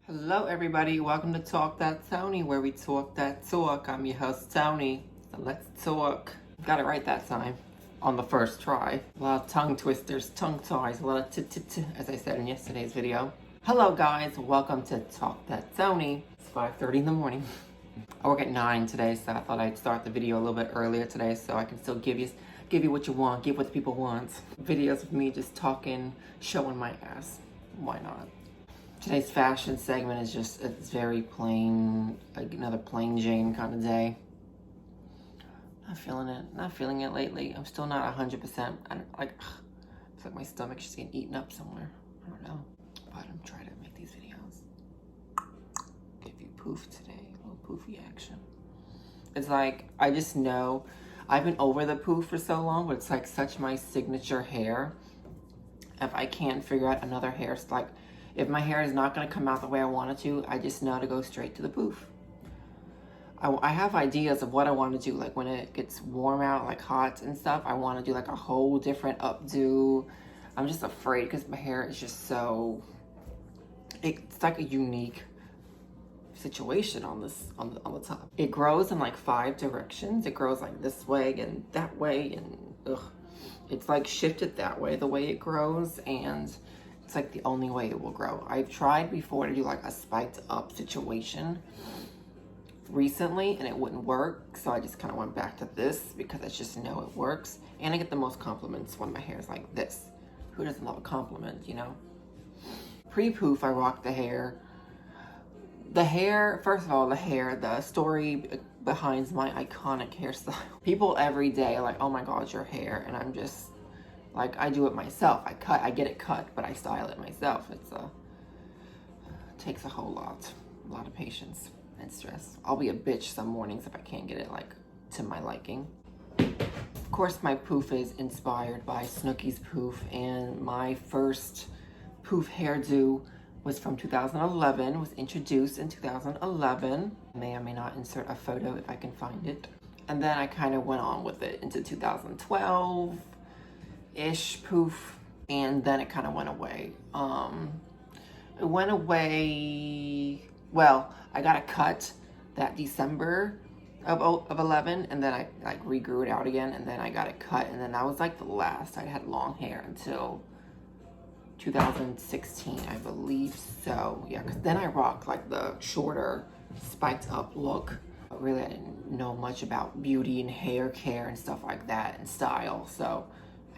Hello everybody, welcome to Talk That Tony, where we talk that talk. I'm your host Tony, so let's talk. Got it right that time, on the first try. A lot of tongue twisters, tongue ties, a lot of t-t-t, as I said in yesterday's video. Hello guys, welcome to Talk That Tony. It's 5:30 in the morning. I work at 9 today, so I thought I'd start the video a little bit earlier today so I can still give you what you want, give what the people want. Videos of me just talking, showing my ass. Why not? Today's fashion segment is just, it's very plain, like another plain Jane kind of day. Not feeling it lately. I'm still not 100%. It's like my stomach's just getting eaten up somewhere. I don't know, but I'm trying to make these videos. Give you poof today, a little poofy action. It's like, I just know, I've been over the poof for so long, but it's like such my signature hair. If I can't figure out another hairstyle, like, if my hair is not going to come out the way I want it to, I just know to go straight to the poof. I have ideas of what I want to do. Like when it gets warm out, like hot and stuff, I want to do like a whole different updo. I'm just afraid because my hair is just so, it's like a unique situation on the top. It grows in like 5 directions. It grows like this way and that way, and it's like shifted that way, the way it grows, and it's like the only way it will grow. I've tried before to do like a spiked up situation recently and it wouldn't work. So I just kind of went back to this because I just know it works. And I get the most compliments when my hair is like this. Who doesn't love a compliment, you know? Pre-poof, I rocked the hair. The hair, first of all, the story behind my iconic hairstyle. People every day are like, oh my God, your hair. And I'm just, like, I do it myself. I get it cut, but I style it myself. It takes a whole lot of patience and stress. I'll be a bitch some mornings if I can't get it, like, to my liking. Of course, my poof is inspired by Snooki's poof, and my first poof hairdo was from 2011, was introduced in 2011. May or may not insert a photo if I can find it. And then I kind of went on with it into 2012. Ish poof, and then it kind of went away. It went away, well, I got a cut that December of 11, and then I like regrew it out again, and then I got it cut, and then that was like the last. I had long hair until 2016, I believe so. Yeah, because then I rocked like the shorter spiked up look. But really, I didn't know much about beauty and hair care and stuff like that and style, so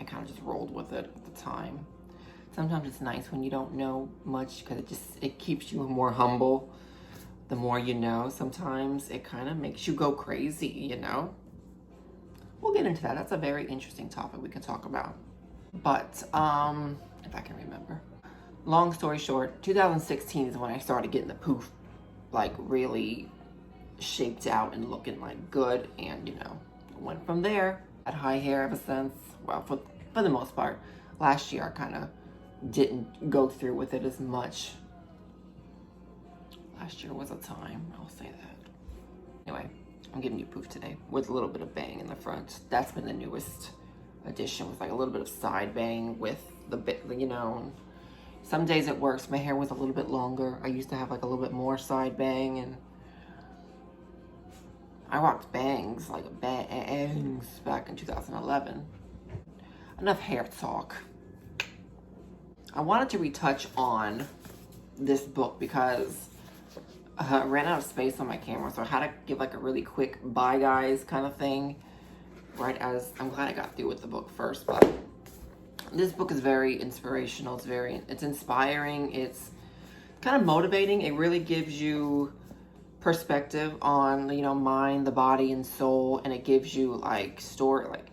I kind of just rolled with it at the time. Sometimes it's nice when you don't know much because it keeps you more humble. The more you know, sometimes it kind of makes you go crazy, you know? We'll get into that. That's a very interesting topic we can talk about. But, if I can remember. Long story short, 2016 is when I started getting the poof, like, really shaped out and looking, like, good. And, you know, went from there. Had high hair ever since. Well, for the most part. Last year I kind of didn't go through with it as much. Last year was a time, I'll say that. Anyway, I'm giving you poof today with a little bit of bang in the front. That's been the newest addition, with like a little bit of side bang with the bit, you know. Some days it works. My hair was a little bit longer. I used to have like a little bit more side bang, and I rocked bangs, like bangs, back in 2011. Enough hair talk. I wanted to retouch on this book because I ran out of space on my camera, so I had to give like a really quick bye guys kind of thing, right as, I'm glad I got through with the book first, but this book is very inspirational. It's inspiring. It's kind of motivating. It really gives you perspective on, you know, mind, the body, and soul, and it gives you like story, like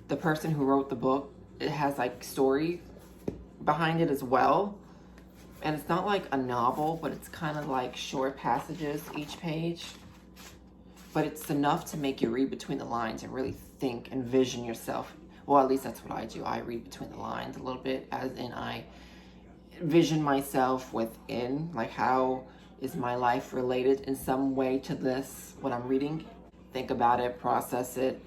the person who wrote the book, it has like story behind it as well. And it's not like a novel, but it's kind of like short passages each page. But it's enough to make you read between the lines and really think and vision yourself. Well, at least that's what I do. I read between the lines a little bit, as in I vision myself within, like how is my life related in some way to this, what I'm reading. Think about it, process it,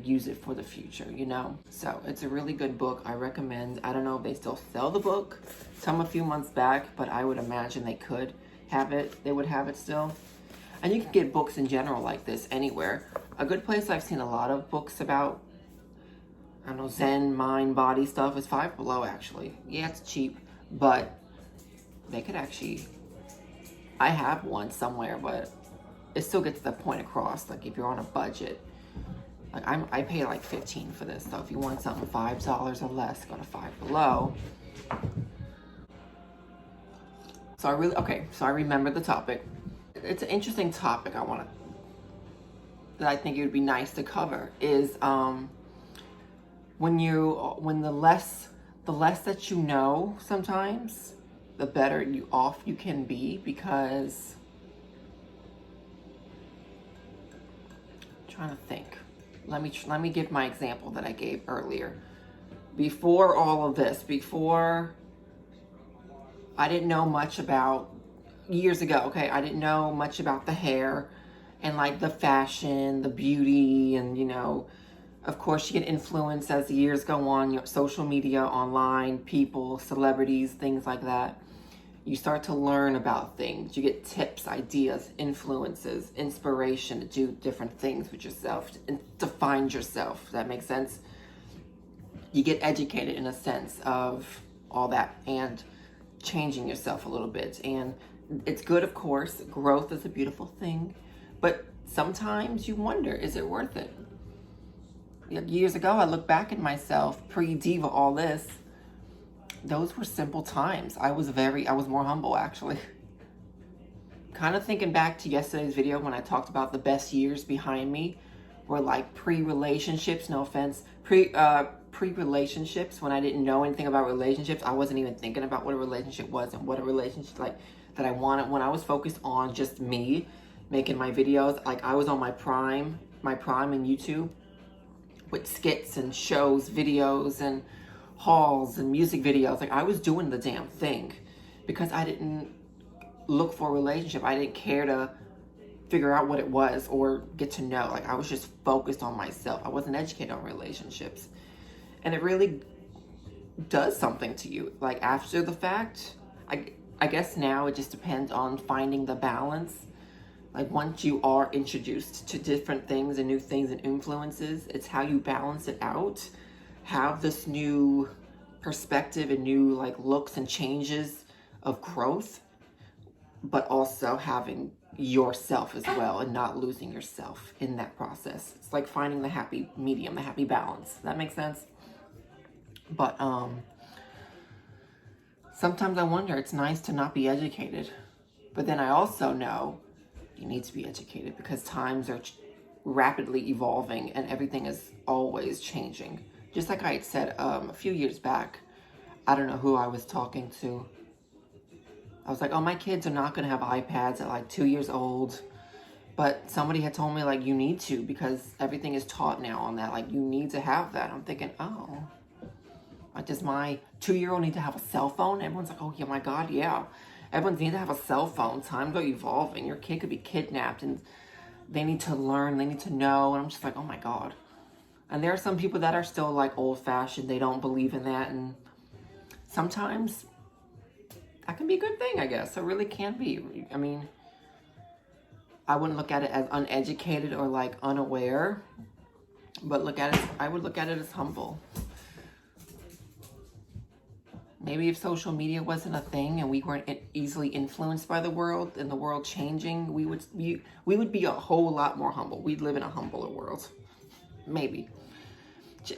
use it for the future, you know? So it's a really good book. I recommend. I don't know if they still sell the book. Some a few months back, but I would imagine they could have it. They would have it still. And you can get books in general like this anywhere. A good place I've seen a lot of books about, I don't know, Zen, mind, body stuff is Five Below, actually. Yeah, it's cheap, but they could actually, I have one somewhere, but it still gets the point across. Like if you're on a budget, like I pay like $15 for this. So if you want something $5 or less, go to Five Below. So I remember the topic. It's an interesting topic that I think it would be nice to cover is when the less that you know sometimes, the better off you can be, because I'm trying to think. Let me give my example that I gave earlier. Before all of this, before I didn't know much about, years ago, okay, I didn't know much about the hair and like the fashion, the beauty, and you know, of course you get influenced as the years go on, your social media, online, people, celebrities, things like that. You start to learn about things. You get tips, ideas, influences, inspiration to do different things with yourself and to find yourself. Does that make sense? You get educated in a sense of all that and changing yourself a little bit. And it's good, of course. Growth is a beautiful thing. But sometimes you wonder, is it worth it? Years ago, I look back at myself, pre-diva, all this. Those were simple times. I was more humble, actually. Kind of thinking back to yesterday's video when I talked about the best years behind me were like pre-relationships, no offense, pre-relationships, when I didn't know anything about relationships. I wasn't even thinking about what a relationship was and what a relationship like that I wanted. When I was focused on just me making my videos, like I was on my prime in YouTube with skits and shows, videos and hauls and music videos. Like I was doing the damn thing because I didn't look for a relationship. I didn't care to figure out what it was or get to know. Like I was just focused on myself. I wasn't educated on relationships. And it really does something to you. Like after the fact, I guess now it just depends on finding the balance. Like once you are introduced to different things and new things and influences, it's how you balance it out. Have this new perspective and new like looks and changes of growth, but also having yourself as well and not losing yourself in that process. It's like finding the happy medium, the happy balance. That makes sense? But sometimes I wonder, it's nice to not be educated. But then I also know you need to be educated because times are rapidly evolving and everything is always changing. Just like I had said a few years back, I don't know who I was talking to. I was like, oh, my kids are not going to have iPads at like 2 years old. But somebody had told me like, you need to, because everything is taught now on that. Like you need to have that. I'm thinking, oh, like does my 2-year-old need to have a cell phone? Everyone's like, oh yeah, my God, yeah. Everyone's need to have a cell phone. Times are evolving. Your kid could be kidnapped and they need to learn, they need to know. And I'm just like, oh my God. And there are some people that are still like old fashioned. They don't believe in that. And sometimes that can be a good thing, I guess. It really can be. I mean, I wouldn't look at it as uneducated or like unaware, but I would look at it as humble. Maybe if social media wasn't a thing and we weren't easily influenced by the world and the world changing, we would be a whole lot more humble. We'd live in a humbler world. Maybe.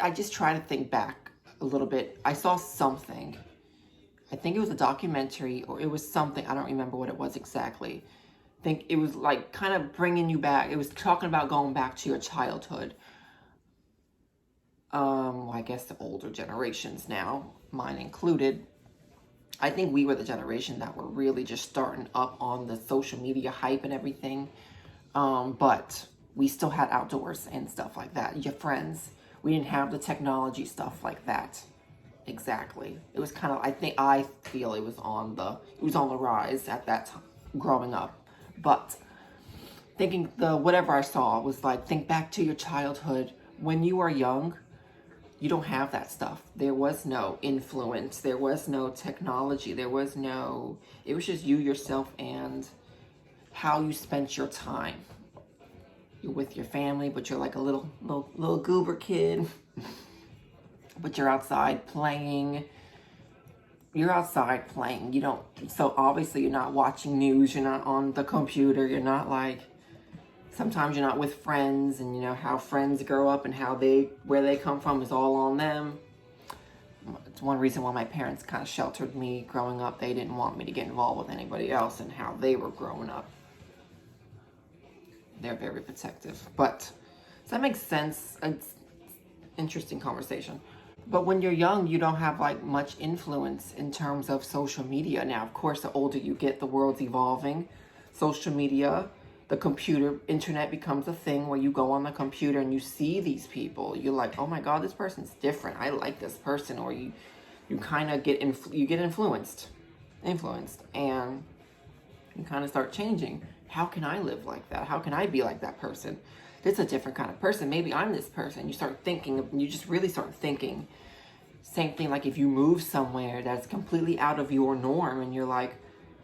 I just try to think back a little bit. I saw something. I think it was a documentary or it was something. I don't remember what it was exactly. I think it was like kind of bringing you back. It was talking about going back to your childhood. I guess the older generations now, mine included. I think we were the generation that were really just starting up on the social media hype and everything. But we still had outdoors and stuff like that. Your friends. We didn't have the technology stuff like that. Exactly. It was kind of, I feel it was on the rise at that time, growing up. But thinking whatever I saw was like, think back to your childhood When you are young, you don't have that stuff. There was no influence. There was no technology. There was no, it was just you, yourself, and how you spent your time. You're with your family, but you're like a little goober kid. But you're outside playing. You're outside playing. You don't, so obviously you're not watching news. You're not on the computer. You're not like, sometimes you're not with friends, and you know how friends grow up and where they come from is all on them. It's one reason why my parents kind of sheltered me growing up. They didn't want me to get involved with anybody else and how they were growing up. They're very protective. But does that make sense? It's interesting conversation. But when you're young, you don't have like much influence in terms of social media. Now, of course, the older you get, the world's evolving. Social media, the computer, internet becomes a thing where you go on the computer and you see these people. You're like, oh my God, this person's different. I like this person. Or you kind of get influenced, and you kind of start changing. How can I live like that? How can I be like that person? This is a different kind of person. Maybe I'm this person. You start thinking, you just really start thinking. Same thing like if you move somewhere that's completely out of your norm and you're like,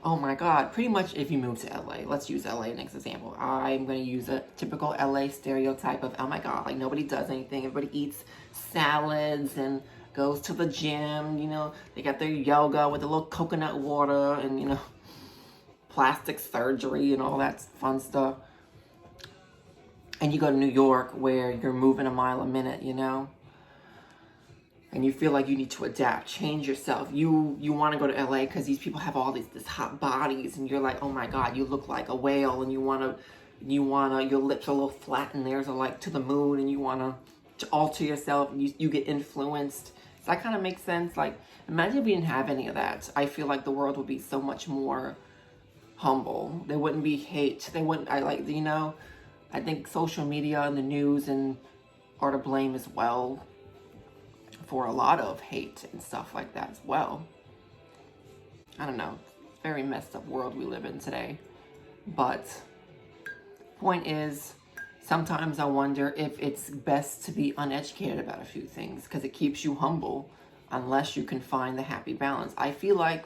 oh my God, pretty much if you move to LA, let's use LA next example. I'm going to use a typical LA stereotype of, oh my God, like nobody does anything. Everybody eats salads and goes to the gym, you know, they got their yoga with a little coconut water and, you know, plastic surgery and all that fun stuff. And you go to New York where you're moving a mile a minute, you know, and you feel like you need to adapt, change yourself. You want to go to LA because these people have all this hot bodies, and you're like, oh my God, you look like a whale, and you wanna, your lips are a little flat, and theirs are like to the moon, and you wanna to alter yourself. You get influenced. Does that kind of make sense? Like, imagine if we didn't have any of that. I feel like the world would be so much more humble. There wouldn't be hate. I think social media and the news are to blame as well for a lot of hate and stuff like that as well. I don't know. It's a very messed up world we live in today. But point is, sometimes I wonder if it's best to be uneducated about a few things because it keeps you humble unless you can find the happy balance. I feel like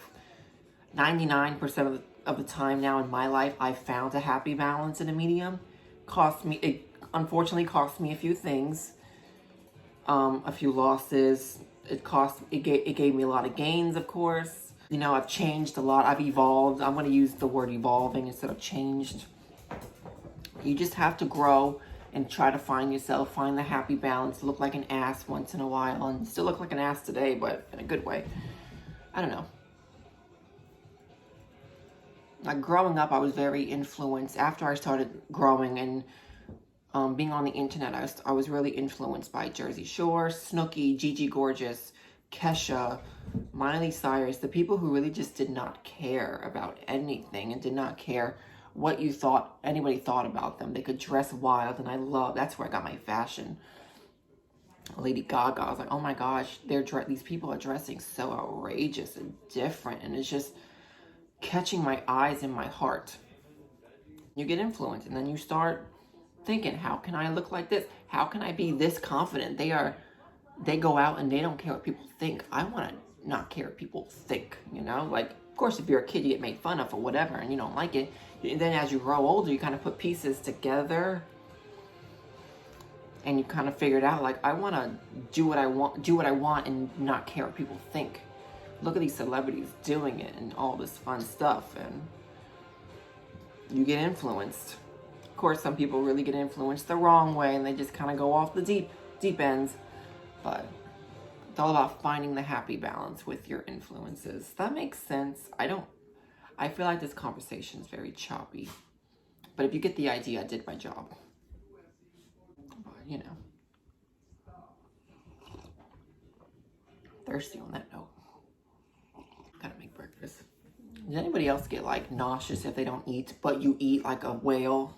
99% of the time now in my life, I've found a happy balance in a medium. It unfortunately cost me a few things, a few losses. It gave me a lot of gains, of course. You know, I've changed a lot. I've evolved. I'm going to use the word evolving instead of changed. You just have to grow and try to find yourself, find the happy balance, look like an ass once in a while, and still look like an ass today, but in a good way. I don't know. Like growing up, I was very influenced. After I started growing and being on the internet, I was really influenced by Jersey Shore, Snooki, Gigi Gorgeous, Kesha, Miley Cyrus, the people who really just did not care about anything and did not care what anybody thought about them. They could dress wild, and that's where I got my fashion. Lady Gaga, I was like, oh my gosh, these people are dressing so outrageous and different, and it's just catching my eyes and my heart. You get influenced, and then you start thinking, how can I look like this? How can I be this confident? They go out and they don't care what people think. I want to not care what people think, you know? Like, of course, if you're a kid, you get made fun of or whatever, and you don't like it. And then as you grow older, you kind of put pieces together, and you kind of figure it out, like, I want to do what I want and not care what people think. Look at these celebrities doing it and all this fun stuff, and you get influenced. Of course, some people really get influenced the wrong way, and they just kind of go off the deep ends. But it's all about finding the happy balance with your influences. That makes sense. I feel like this conversation is very choppy. But if you get the idea, I did my job. But, you know. Thirsty on that note. Gotta make breakfast. Does anybody else get like nauseous if they don't eat, but you eat like a whale?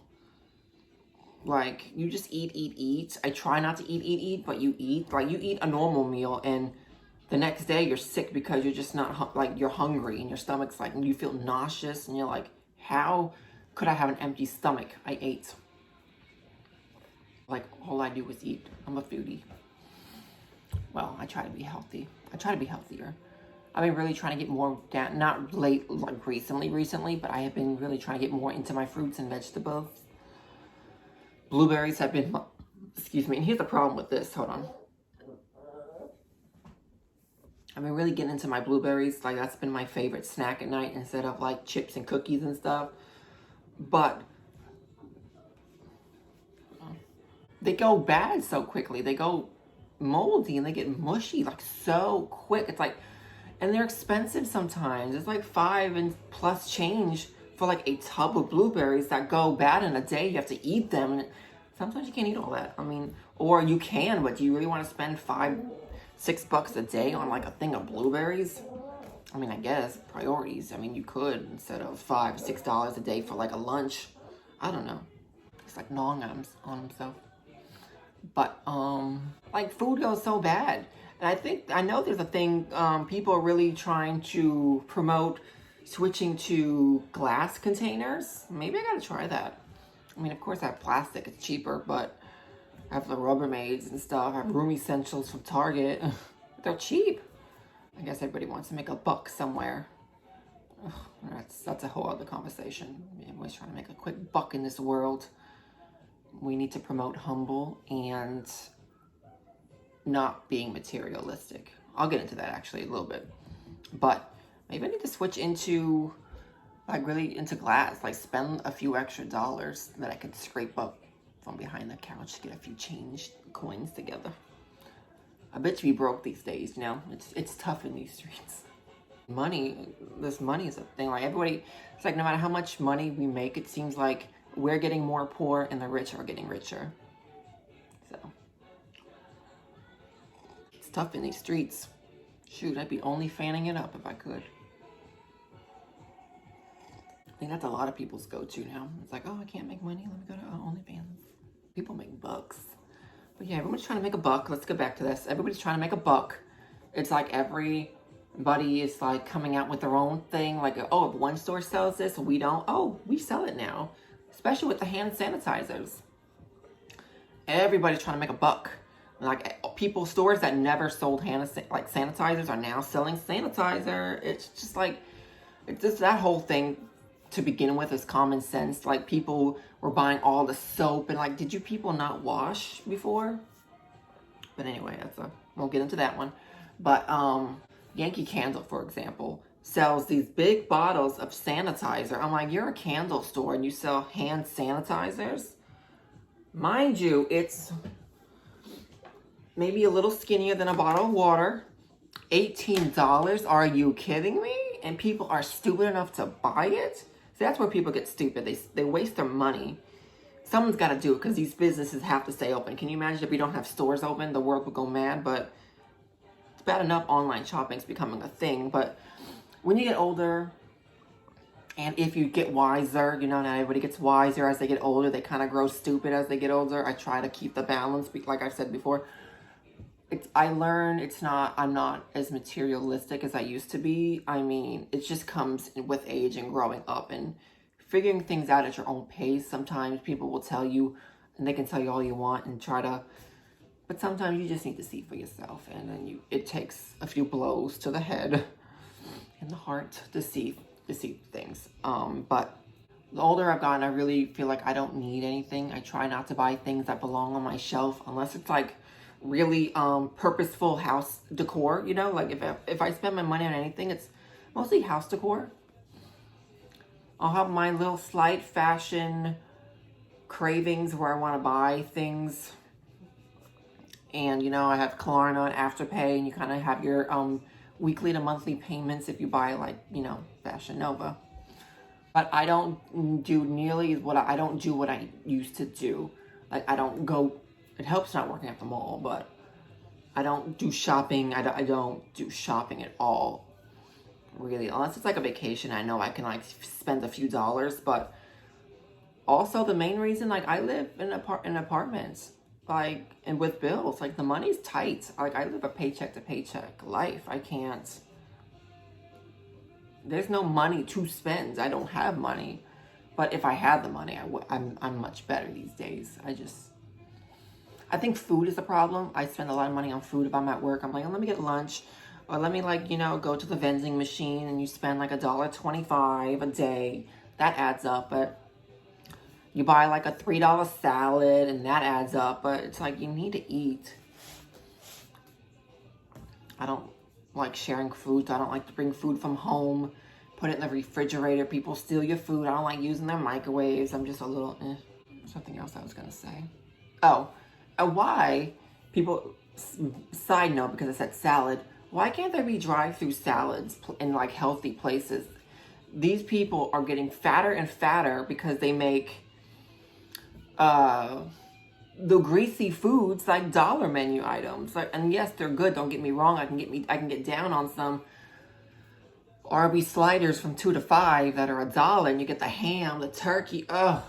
Like, you just eat. I try not to eat, but you eat. Like, you eat a normal meal, and the next day you're sick because you're just not, you're hungry, and your stomach's like, and you feel nauseous, and you're like, how could I have an empty stomach? I ate. Like, all I do is eat. I'm a foodie. Well, I try to be healthy. I try to be healthier. I've been really trying to get more down, not late, like recently, but I have been really trying to get more into my fruits and vegetables. Blueberries have been, excuse me, and here's the problem with this, hold on. I've been really getting into my blueberries, like that's been my favorite snack at night instead of like chips and cookies and stuff. But they go bad so quickly. They go moldy and they get mushy like so quick. It's like, and they're expensive sometimes. It's like $5 and plus change for like a tub of blueberries that go bad in a day. You have to eat them, and sometimes you can't eat all that. I mean, or you can, but do you really want to spend $5-6 a day on like a thing of blueberries? I mean, I guess priorities. I mean, you could instead of $5-6 a day for like a lunch. I don't know. It's like gnawing on himself. But like food goes so bad. And I know there's a thing, people are really trying to promote switching to glass containers. Maybe I gotta try that. I mean, of course I have plastic, it's cheaper, but I have the Rubbermaids and stuff. I have Room Essentials from Target. They're cheap. I guess everybody wants to make a buck somewhere. Ugh, that's a whole other conversation. Everybody's trying to make a quick buck in this world. We need to promote humble and not being materialistic. I'll get into that actually a little bit. But maybe I need to switch into, like really into glass, like spend a few extra dollars that I could scrape up from behind the couch to get a few change coins together. I bet you be broke these days, you know? It's tough in these streets. This money is a thing. Like everybody, it's like no matter how much money we make, it seems like we're getting more poor and the rich are getting richer. So it's tough in these streets. Shoot, I'd be only fanning it up if I could. I think that's a lot of people's go-to now. It's like, oh, I can't make money. Let me go to OnlyFans. People make bucks. But yeah, everybody's trying to make a buck. Let's get back to this. Everybody's trying to make a buck. It's like everybody is like coming out with their own thing. Like, oh, if one store sells this, we don't. Oh, we sell it now. Especially with the hand sanitizers. Everybody's trying to make a buck. Like stores that never sold sanitizers are now selling sanitizer. It's just like, it's just that whole thing to begin with is common sense. Like people were buying all the soap and like, did you people not wash before? But anyway, we'll get into that one. But Yankee Candle, for example, sells these big bottles of sanitizer. I'm like, you're a candle store and you sell hand sanitizers? Mind you, it's maybe a little skinnier than a bottle of water. $18? Are you kidding me? And people are stupid enough to buy it? See, that's where people get stupid. They waste their money. Someone's got to do it because these businesses have to stay open. Can you imagine if we don't have stores open? The world would go mad. But it's bad enough online shopping is becoming a thing. But when you get older, and if you get wiser, you know, not everybody gets wiser as they get older. They kind of grow stupid as they get older. I try to keep the balance, like I've said before. I'm not as materialistic as I used to be. I mean, it just comes with age and growing up and figuring things out at your own pace. Sometimes people will tell you, and they can tell you all you want and but sometimes you just need to see for yourself. And then it takes a few blows to the head and the heart to see things. But the older I've gotten, I really feel like I don't need anything. I try not to buy things that belong on my shelf unless it's like really purposeful house decor, you know, like if I spend my money on anything, it's mostly house decor. I'll have my little slight fashion cravings where I want to buy things, and you know, I have Klarna and Afterpay, and you kind of have your weekly to monthly payments if you buy like, you know, Fashion Nova. But I don't do what I used to do. Like I don't go. It helps not working at the mall, but I don't do shopping. I don't do shopping at all, really, unless it's like a vacation. I know I can like spend a few dollars, but also the main reason, like I live in apartments, like, and with bills, like the money's tight. Like I live a paycheck to paycheck life. I can't. There's no money to spend. I don't have money, but if I had the money, I'm much better these days. I think food is the problem. I spend a lot of money on food if I'm at work. I'm like, oh, let me get lunch. Or let me, like, you know, go to the vending machine, and you spend like $1.25 a day. That adds up. But you buy like a $3 salad, and that adds up. But it's like, you need to eat. I don't like sharing food. So I don't like to bring food from home. Put it in the refrigerator. People steal your food. I don't like using their microwaves. I'm just a little, Something else I was going to say. Oh, why people, side note, because I said salad, why can't there be drive-through salads in like healthy places? These people are getting fatter and fatter because they make the greasy foods like dollar menu items. Like, and yes, they're good. Don't get me wrong. I can get down on some Arby's sliders from 2 to 5 that are $1, and you get the ham, the turkey. Oh,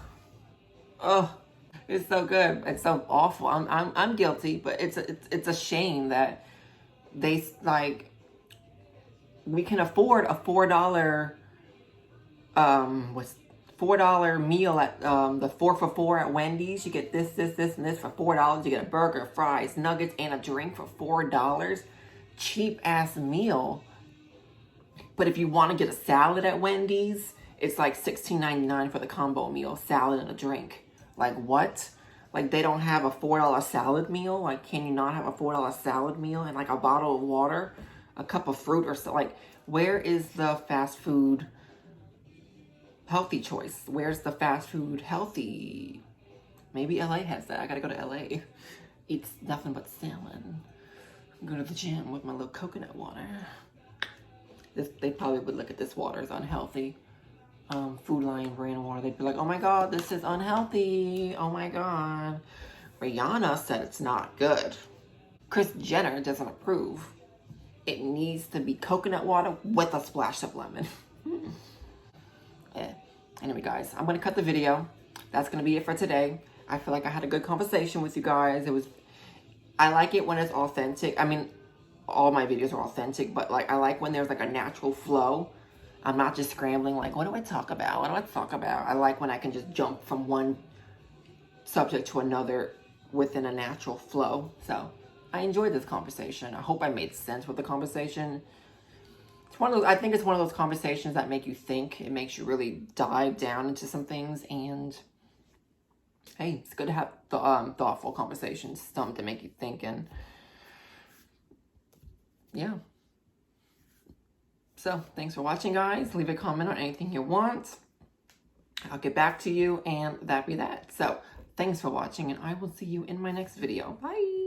it's so good. It's so awful. I'm guilty, but it's a shame that they, like, we can afford a $4 $4 meal at the 4 for $4 at Wendy's. You get this, and this for $4. You get a burger, fries, nuggets, and a drink for $4. Cheap ass meal. But if you want to get a salad at Wendy's, it's like $16.99 for the combo meal, salad and a drink. Like, what? Like, they don't have a $4 salad meal? Like, can you not have a $4 salad meal and like a bottle of water, a cup of fruit, or so? Like, where is the fast food healthy choice? Where's the fast food healthy? Maybe LA has that. I gotta go to LA. Eat nothing but salmon. Go to the gym with my little coconut water. They probably would look at this water as unhealthy. Food Lion brand water. They'd be like, oh my God, this is unhealthy. Oh my God. Rihanna said it's not good. Kris Jenner doesn't approve. It needs to be coconut water with a splash of lemon. Yeah. Anyway, guys, I'm going to cut the video. That's going to be it for today. I feel like I had a good conversation with you guys. I like it when it's authentic. I mean, all my videos are authentic, but like, I like when there's like a natural flow. I'm not just scrambling like, what do I talk about? What do I talk about? I like when I can just jump from one subject to another within a natural flow. So I enjoyed this conversation. I hope I made sense with the conversation. It's one of those, I think it's one of those conversations that make you think. It makes you really dive down into some things. And hey, it's good to have thoughtful conversations, something to make you think. And yeah. So thanks for watching, guys. Leave a comment on anything you want. I'll get back to you, and that'd be that. So thanks for watching, and I will see you in my next video. Bye.